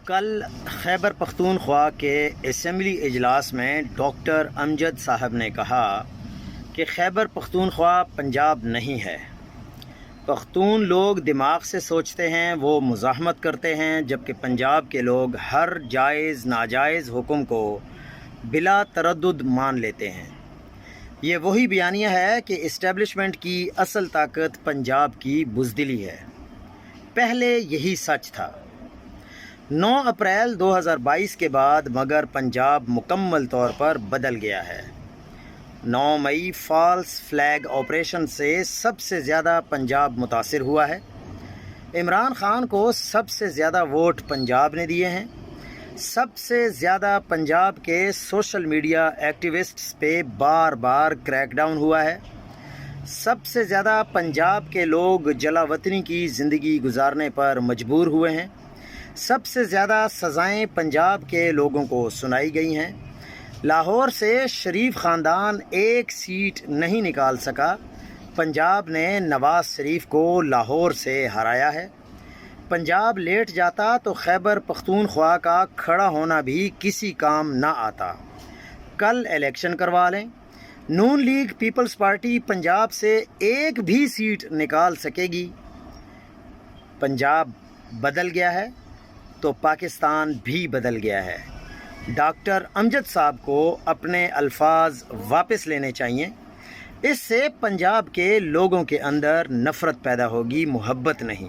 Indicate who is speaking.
Speaker 1: کل خیبر پختونخوا کے اسمبلی اجلاس میں ڈاکٹر امجد صاحب نے کہا کہ خیبر پختونخوا پنجاب نہیں ہے۔ پختون لوگ دماغ سے سوچتے ہیں، وہ مزاحمت کرتے ہیں، جبکہ پنجاب کے لوگ ہر جائز ناجائز حکم کو بلا تردد مان لیتے ہیں۔ یہ وہی بیانیہ ہے کہ اسٹیبلشمنٹ کی اصل طاقت پنجاب کی بزدلی ہے۔ پہلے یہی سچ تھا۔ 9 اپریل 2022 کے بعد مگر پنجاب مکمل طور پر بدل گیا ہے۔ 9 مئی فالس فلیگ آپریشن سے سب سے زیادہ پنجاب متاثر ہوا ہے۔ عمران خان کو سب سے زیادہ ووٹ پنجاب نے دیے ہیں۔ سب سے زیادہ پنجاب کے سوشل میڈیا ایکٹیوسٹس پہ بار بار کریک ڈاؤن ہوا ہے۔ سب سے زیادہ پنجاب کے لوگ جلا وطنی کی زندگی گزارنے پر مجبور ہوئے ہیں۔ سب سے زیادہ سزائیں پنجاب کے لوگوں کو سنائی گئی ہیں۔ لاہور سے شریف خاندان ایک سیٹ نہیں نکال سکا۔ پنجاب نے نواز شریف کو لاہور سے ہرایا ہے۔ پنجاب لیٹ جاتا تو خیبر پختونخوا کا کھڑا ہونا بھی کسی کام نہ آتا۔ کل الیکشن کروا لیں۔ نون لیگ پیپلز پارٹی پنجاب سے ایک بھی سیٹ نکال سکے گی۔ پنجاب بدل گیا ہے تو پاکستان بھی بدل گیا ہے۔ ڈاکٹر امجد صاحب کو اپنے الفاظ واپس لینے چاہیے۔ اس سے پنجاب کے لوگوں کے اندر نفرت پیدا ہوگی، محبت نہیں۔